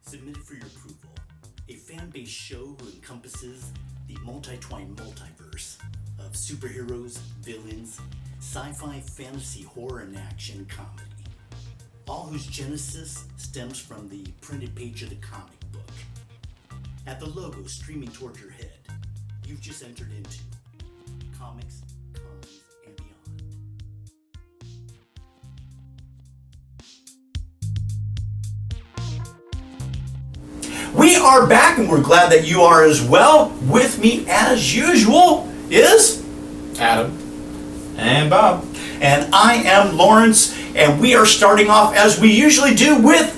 submitted for your approval. A fan-based show who encompasses the multi-twined multiverse of superheroes, villains, sci-fi, fantasy, horror, and action comedy. All whose genesis stems from the printed page of the comic book. At the logo streaming towards your head, you've just entered into comics, cons, and beyond. We are back, and we're glad that you are as well. With me, as usual, is Adam and Bob. And I am Lawrence, and we are starting off as we usually do with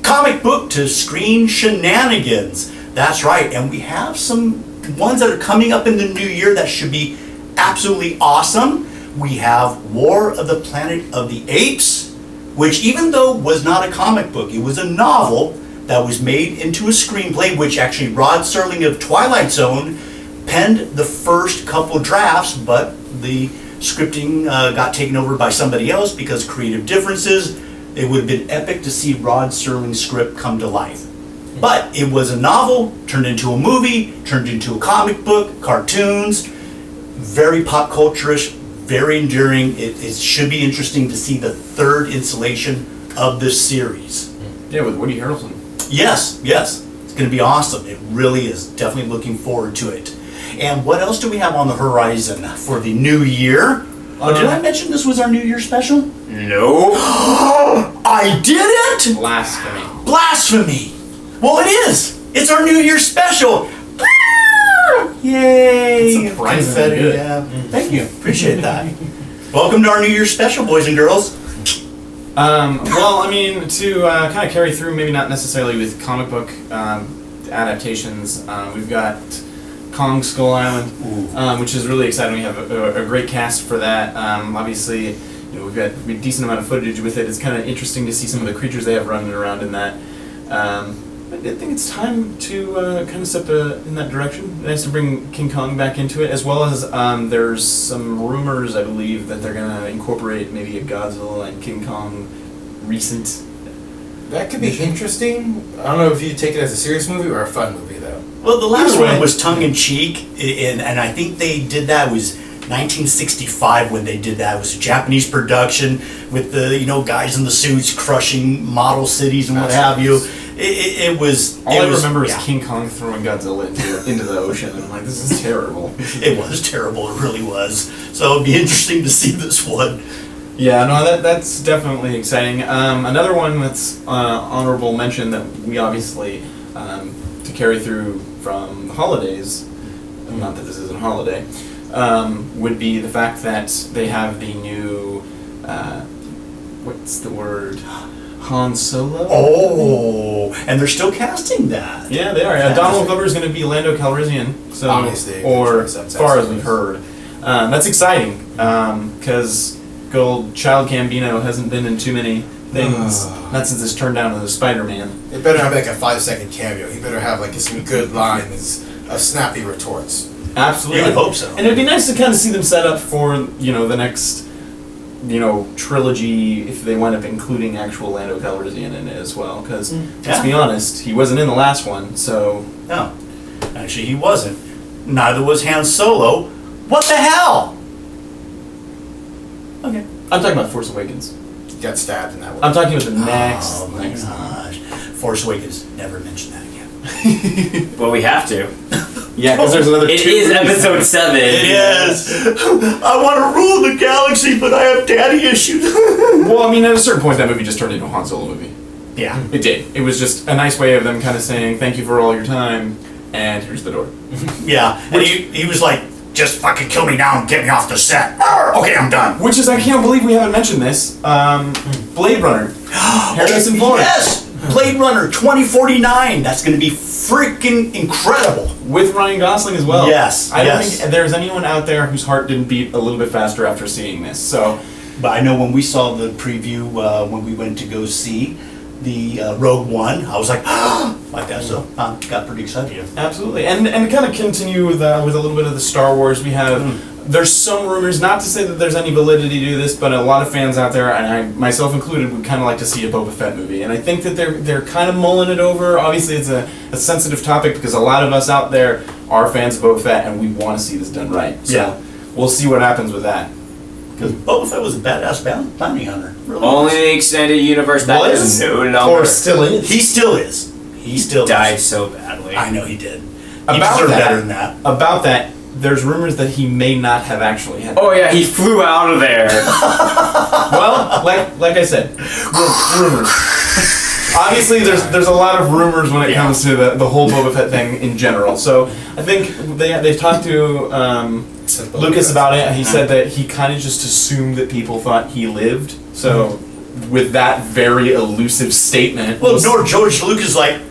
comic book to screen shenanigans. That's right, and we have some ones that are coming up in the new year that should be absolutely awesome. We have War of the Planet of the Apes, which even though was not a comic book, it was a novel that was made into a screenplay, which actually Rod Serling of Twilight Zone penned the first couple drafts, but the scripting got taken over by somebody else because creative differences. It would have been epic to see Rod Serling's script come to life. But it was a novel, turned into a movie, turned into a comic book, cartoons, very pop culture-ish, very enduring. It should be interesting to see the third installation of this series. Yeah, with Woody Harrelson. Yes. It's going to be awesome. It really is. Definitely looking forward to it. And what else do we have on the horizon for the new year? Did I mention this was our New Year special? No. I didn't? Blasphemy. Well, it is. It's our New Year special. Yay. Surprisingly good. Yeah. Thank you. Appreciate that. Welcome to our New Year special, boys and girls. Well, I mean, to kind of carry through, maybe not necessarily with comic book adaptations, we've got Kong Skull Island, which is really exciting. We have a great cast for that. Obviously, we've got a decent amount of footage with it. It's kind of interesting to see some of the creatures they have running around in that. I think it's time to kind of step in that direction. Nice to bring King Kong back into it, as well as there's some rumors, I believe, that they're going to incorporate maybe a Godzilla and King Kong recent. That could be interesting. I don't know if you take it as a serious movie or a fun movie, though. Well, the last one was tongue-in-cheek, and I think they did that. It was 1965 when they did that. It was a Japanese production with the guys in the suits crushing model cities and what have you. It was. All I remember is King Kong throwing Godzilla into the ocean, and I'm like, this is terrible. It was terrible. It really was. So it'd be interesting to see this one. Yeah, no, that's definitely exciting. Another one that's honorable mention that we obviously to carry through from the holidays. Not that this isn't a holiday. Would be the fact that they have the new, what's the word? Han Solo? Oh, and they're still casting that. Yeah, they are. Donald Glover is going to be Lando Calrissian. So, obviously, or as far as we've heard. That's exciting, because good old Child Gambino hasn't been in too many things, not since it's turned down to the Spider-Man. It better have like a 5-second cameo. He better have like some good lines of snappy retorts. Absolutely. Yeah, I hope so. And it'd be nice to kind of see them set up for, the next, trilogy, if they wind up including actual Lando Calrissian in it as well. Because, let's be honest, he wasn't in the last one, so... No. Actually, he wasn't. Neither was Han Solo. What the hell? Okay. I'm talking about Force Awakens. He got stabbed in that one. I'm talking about the next... Oh, my gosh. Force Awakens, never mention that again. Well, we have to. Yeah, because there's another It two is movies. episode 7. It is. I want to rule the galaxy, but I have daddy issues. Well, I mean, at a certain point, that movie just turned into a Han Solo movie. Yeah. It did. It was just a nice way of them kind of saying, thank you for all your time, and here's the door. Yeah. And he was like, just fucking kill me now and get me off the set. Okay, I'm done. Which is, I can't believe we haven't mentioned this, Blade Runner. Harrison Ford. Yes! Blade Runner 2049. That's going to be freaking incredible. With Ryan Gosling as well. Yes. I don't think there's anyone out there whose heart didn't beat a little bit faster after seeing this. So, but I know when we saw the preview, when we went to go see the Rogue One, I was like, like that. So got pretty excited. Absolutely. And to kind of continue with a little bit of the Star Wars, we have There's some rumors, not to say that there's any validity to this, but a lot of fans out there, and I myself included, would kind of like to see a Boba Fett movie. And I think that they're kind of mulling it over. Obviously, it's a sensitive topic because a lot of us out there are fans of Boba Fett, and we want to see this done right. So we'll see what happens with that. Because Boba Fett was a badass bounty hunter. Really Only the extended universe that is no longer. Or still is. He still is. He still died is. so badly. I know he did. He About deserved that- better than that. About that, there's rumors that he may not have actually had. Oh yeah, he flew out of there. Well, like I said, rumors. Obviously, there's a lot of rumors when it comes to the whole Boba Fett thing in general. So I think they've talked to Lucas about it. He said that he kind of just assumed that people thought he lived. So with that very elusive statement, Well, George Lucas is like,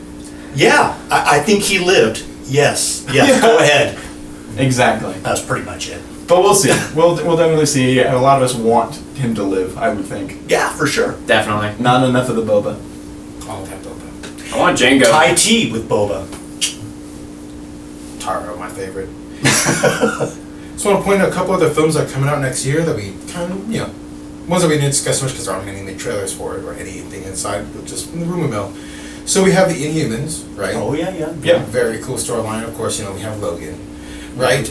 yeah, I think he lived. Yes, go ahead. exactly. That's pretty much it. But we'll see. We'll definitely see. A lot of us want him to live, I would think. Yeah, for sure. Definitely. Not enough of the Boba. All that Boba. I want Django. Thai tea with Boba. Taro, my favorite. Just want to point out a couple other films that are coming out next year that we kind of, ones that we didn't discuss much because there aren't any trailers for it or anything inside, but just from the rumor mill. So we have the Inhumans, right? Oh, yeah. Yeah. Very cool storyline. Of course, we have Logan, right?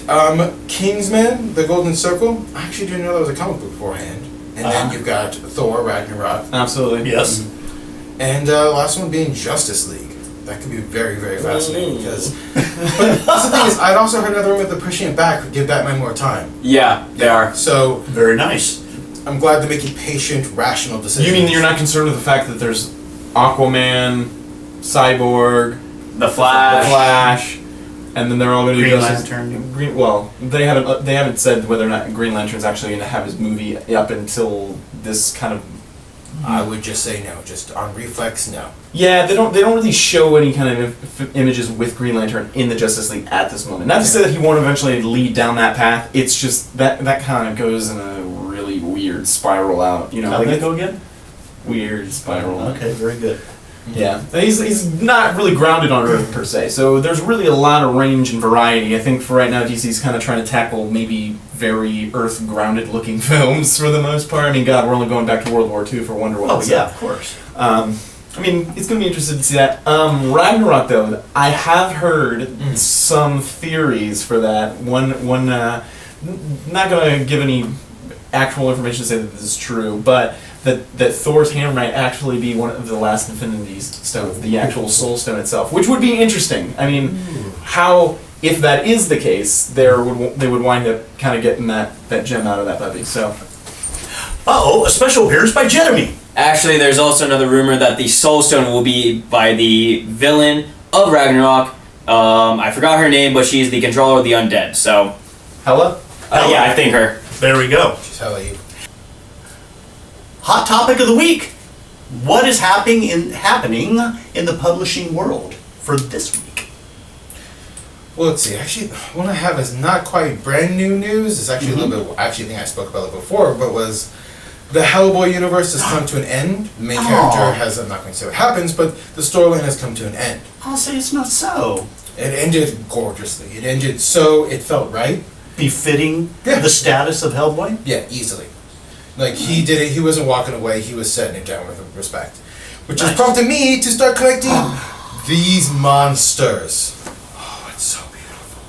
Kingsman, The Golden Circle. I actually didn't know that was a comic book beforehand. And then you've got Thor, Ragnarok. Absolutely. Yes. And last one being Justice League. That could be very, very fascinating because. But that's the thing is, I'd also heard another rumor that they're pushing it back would give Batman more time. Yeah, they are. So Very nice. I'm glad they're making patient, rational decisions. You mean you're not concerned with the fact that there's Aquaman, Cyborg, The Flash. The Flash, and then they're all going to do Green Justice- Lantern. Well, they haven't said whether or not Green Lantern's actually going to have his movie up until this kind of. I would just say no. Just on reflex, no. Yeah, they don't really show any kind of images with Green Lantern in the Justice League at this moment. Not to say that he won't eventually lead down that path. It's just that kind of goes in a really weird spiral out. How did that go again? Weird spiral. Okay, very good. Yeah, he's not really grounded on Earth per se, so there's really a lot of range and variety. I think for right now DC's kind of trying to tackle maybe very Earth-grounded looking films for the most part. I mean, God, we're only going back to World War II for Wonder Woman. Oh, yeah, of course. I mean, it's going to be interesting to see that. Ragnarok, though, I have heard some theories for that. One, not going to give any actual information to say that this is true, but that Thor's hammer might actually be one of the last Infinity Stones, the actual Soul Stone itself, which would be interesting. I mean, how, if that is the case, they would wind up kind of getting that gem out of that puppy. So, Uh-oh, a special appearance by Jeremy. Actually, there's also another rumor that the Soul Stone will be by the villain of Ragnarok. I forgot her name, but she's the controller of the undead. So, Hela? yeah, I think her. There we go. Just tell you. Hot topic of the week. What is happening in the publishing world for this week? Well, let's see. Actually, one I have is not quite brand new news. It's actually a little bit. Actually, I think I spoke about it before, but was the Hellboy universe has come to an end. The main character has. I'm not going to say what happens, but the storyline has come to an end. I'll say it's not so. It ended gorgeously. It ended so it felt right. Befitting Yeah. the status of Hellboy? Yeah, easily. Like he did it. He wasn't walking away. He was setting it down with respect, which has Nice. prompted me to start collecting these monsters. Oh, it's so beautiful.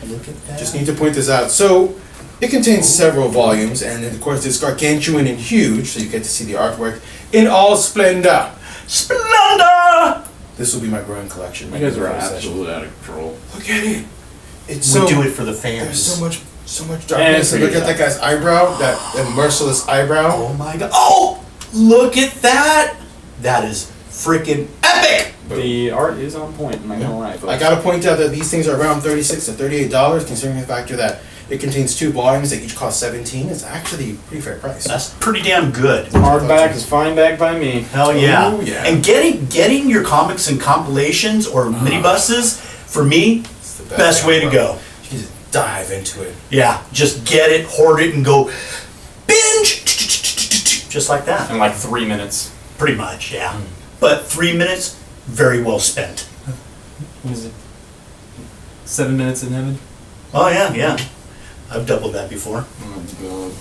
Look at that. Just need to point this out. So, it contains several volumes, and of course it's gargantuan and huge, so you get to see the artwork in all splendor. Splendor! This will be my growing collection. You guys are my growing absolutely out of control. Look at it. It's We so. do it for the There's fans. so much darkness. And look at that guy's eyebrow, that merciless eyebrow. Oh my god. Oh! Look at that! That is freaking epic! The art is on point, am I gonna lie, folks? I gotta point out that these things are around $36 to $38, considering the factor that it contains 2 volumes that each cost $17. It's actually a pretty fair price. That's pretty damn good. Hardback is fine back by me. Hell yeah. Oh, yeah. And getting your comics and compilations or minibuses, for me, It's the best way to go. You can just dive into it. Yeah, just get it, hoard it, and go binge! Just like that. In like 3 minutes. Pretty much, yeah. But 3 minutes, very well spent. What is it? 7 minutes in heaven? Oh, yeah, yeah. I've doubled that before. Oh,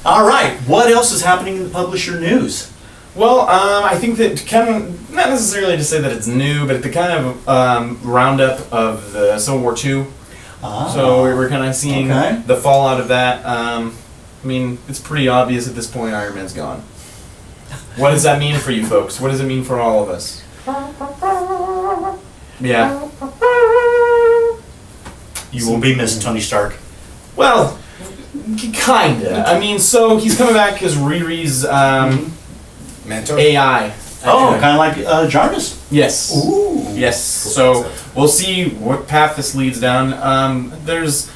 All right, what else is happening in the publisher news? well, I think that kind of, not necessarily to say that it's new, but the kind of roundup of the Civil War II. So we're kind of seeing Okay. the fallout of that. I mean, it's pretty obvious at this point Iron Man's gone. What does that mean for you folks? What does it mean for all of us? Yeah. You will be missed, Tony Stark. Well, kinda. I mean, so he's coming back as Riri's Mentor? AI. Oh, kind of like Jarvis. Yes. Ooh. Yes. So we'll see what path this leads down. There's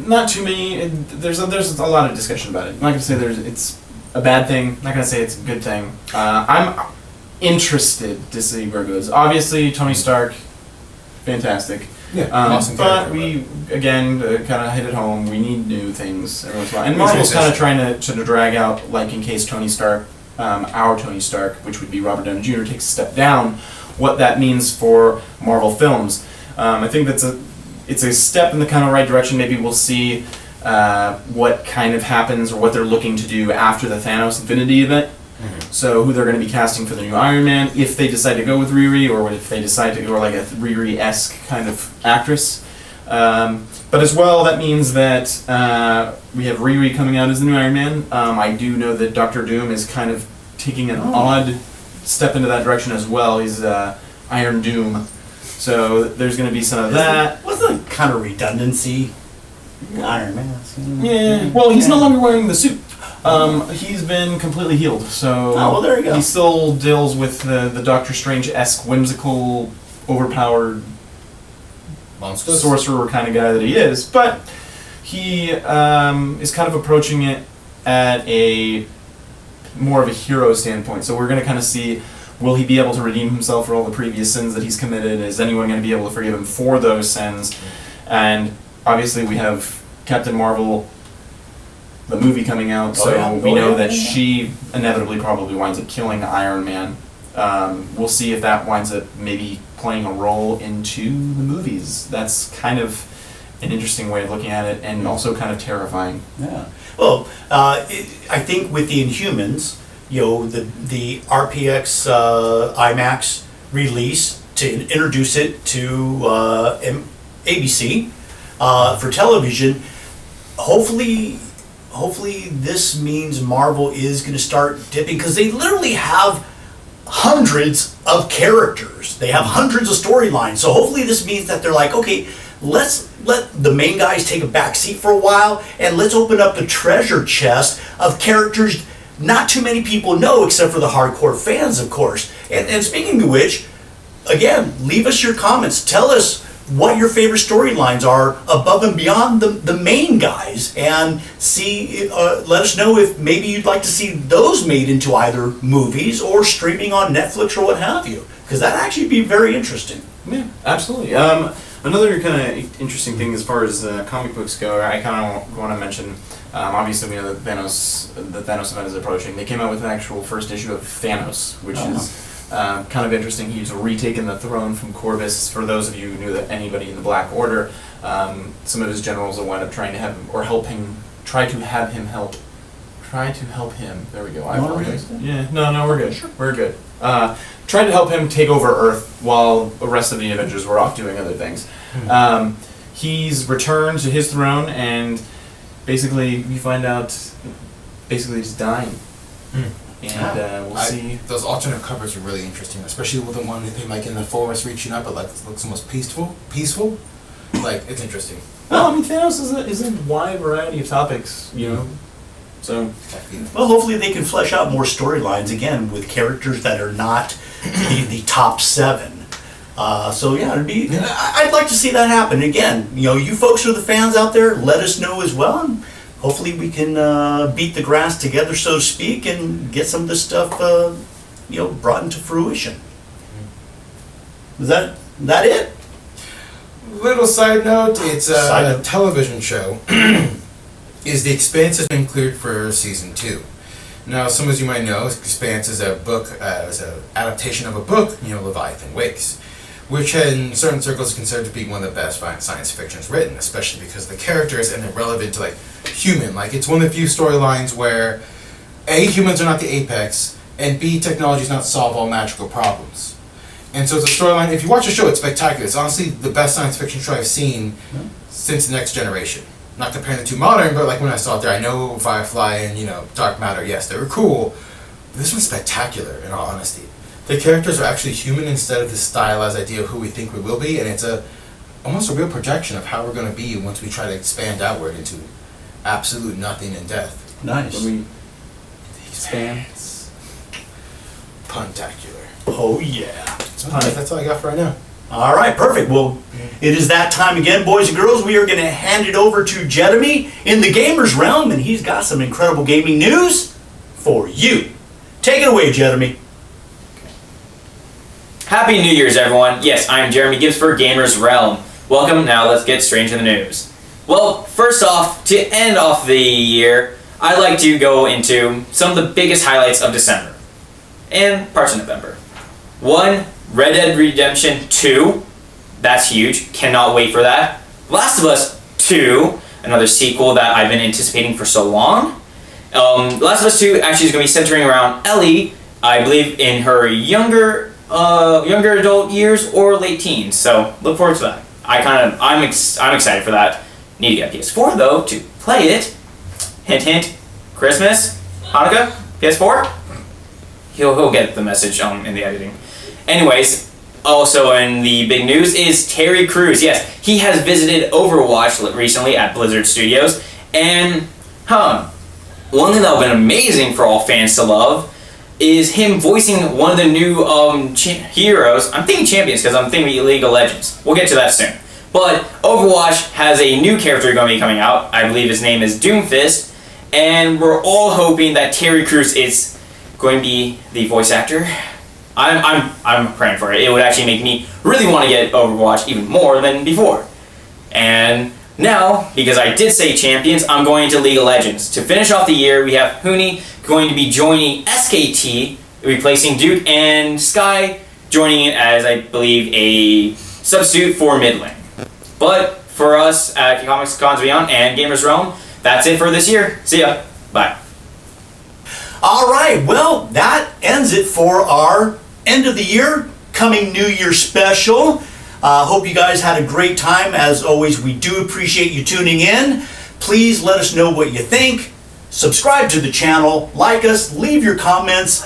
not too many. There's a lot of discussion about it. I'm not gonna say it's a bad thing. I'm not gonna say it's a good thing. I'm interested to see where it goes. Obviously, Tony Stark, fantastic. Yeah, awesome but character, we again kind of hit it home. We need new things every once in a while. And New Marvel's kind of transition. trying to drag out, like, in case Tony Stark, our Tony Stark, which would be Robert Downey Jr., takes a step down, what that means for Marvel films. I think it's a step in the kind of right direction. Maybe we'll see what kind of happens or what they're looking to do after the Thanos Infinity event. So who they're going to be casting for the new Iron Man, if they decide to go with Riri, or if they decide to go like a Riri-esque kind of actress. But as well, that means that we have Riri coming out as the new Iron Man. I do know that Doctor Doom is kind of taking an odd step into that direction as well. He's Iron Doom. So there's going to be some of that. Wasn't it kind of redundancy? Iron Man. Yeah. Well, he's no longer wearing the suit. He's been completely healed, so well, there you go. he still deals with the Doctor Strange-esque, whimsical, overpowered Monsters? sorcerer kind of guy that he is, but he is kind of approaching it at a more of a hero standpoint. So we're going to kind of see, will he be able to redeem himself for all the previous sins that he's committed? Is anyone going to be able to forgive him for those sins? And obviously we have Captain Marvel, the movie coming out, so we know that she inevitably probably winds up killing Iron Man. We'll see if that winds up maybe playing a role into the movies. That's kind of an interesting way of looking at it, and also kind of terrifying. Yeah. Well, I think with the Inhumans, the RPX IMAX release to introduce it to ABC for television, hopefully this means Marvel is going to start dipping, because they literally have hundreds of characters. They have hundreds of storylines. So hopefully this means that they're like, okay, let's let the main guys take a back seat for a while, and let's open up the treasure chest of characters not too many people know, except for the hardcore fans, of course. And speaking of which, again, leave us your comments. Tell us what your favorite storylines are above and beyond the main guys, and let us know if maybe you'd like to see those made into either movies or streaming on Netflix or what have you, because that'd actually be very interesting. Yeah, absolutely. Another kind of interesting thing as far as comic books go, I kind of want to mention, obviously we know that the Thanos event is approaching. They came out with an actual first issue of Thanos, which is kind of interesting. He's retaken the throne from Corvus. For those of you who knew that anybody in the Black Order, some of his generals will wind up trying to have him, or help him, try to help him. There we go. I apologize. Yeah, no, we're good. Sure. We're good. Tried to help him take over Earth while the rest of the Avengers were off doing other things. He's returned to his throne, and basically we find out he's dying. And we'll see. Those alternate covers are really interesting, especially with the one with him like in the forest reaching up, but like looks almost peaceful. Like, it's interesting. Well, I mean, Thanos is a wide variety of topics, So, well, hopefully they can flesh out more storylines again with characters that are not the top 7. So yeah, I'd like to see that happen again. You folks who are the fans out there, let us know as well. And hopefully we can beat the grass together, so to speak, and get some of this stuff, brought into fruition. Is that it? Little side note, it's a television show. Is The Expanse has been cleared for season 2. Now, some of you might know, Expanse is a book, is an adaptation of a book, Leviathan Wakes. which in certain circles is considered to be one of the best science fictions written, especially because the characters and they're relevant to like human. Like it's one of the few storylines where A, humans are not the apex, and B, technology is not solve all magical problems. And so it's a storyline. If you watch the show, it's spectacular. It's honestly the best science fiction show I've seen since The Next Generation. Not comparing the two modern, but like when I saw it there, I know Firefly and Dark Matter. Yes, they were cool. But this one's spectacular. In all honesty, the characters are actually human instead of this stylized idea of who we think we will be, and it's almost a real projection of how we're going to be once we try to expand outward into absolute nothing and death. Nice. When we These expand. pants. Puntacular. Oh yeah. Alright, that's all I got for right now. All right, perfect. Well, it is that time again, boys and girls. We are going to hand it over to Jeremy in the gamers realm, and he's got some incredible gaming news for you. Take it away, Jeremy. Happy New Year's, everyone. Yes, I am Jeremy Gibbs for Gamers Realm. Welcome. Now let's get straight into the news. Well, first off, to end off the year, I'd like to go into some of the biggest highlights of December and parts of November. 1, Red Dead Redemption 2. That's huge. Cannot wait for that. Last of Us 2, another sequel that I've been anticipating for so long. Last of Us 2 actually is going to be centering around Ellie, I believe in her younger adult years or late teens. So look forward to that. I'm excited for that. Need to get a PS4 though to play it. Hint hint. Christmas, Hanukkah, PS4. He'll get the message in the editing. Anyways, also in the big news is Terry Crews. Yes, he has visited Overwatch recently at Blizzard Studios, and one thing that would have been amazing for all fans to love is him voicing one of the new heroes. I'm thinking champions because I'm thinking League of Legends. We'll get to that soon. But Overwatch has a new character going to be coming out. I believe his name is Doomfist, and we're all hoping that Terry Crews is going to be the voice actor. I'm praying for it. It would actually make me really want to get Overwatch even more than before. And now, because I did say champions, I'm going to League of Legends. To finish off the year, we have Huni going to be joining SKT, replacing Duke, and Sky joining it as, I believe, a substitute for mid lane. But for us at Comics Cons Beyond and Gamers Realm, that's it for this year. See ya. Bye. All right, well, that ends it for our end of the year, coming New Year special. Hope you guys had a great time. As always, we do appreciate you tuning in. Please let us know what you think. Subscribe to the channel, like us, leave your comments.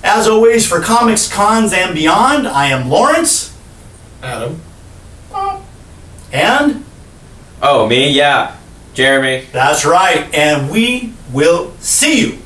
As always, for Comics Cons and Beyond, I am Lawrence. Adam. And? Oh, me? Yeah. Jeremy. That's right, and we will see you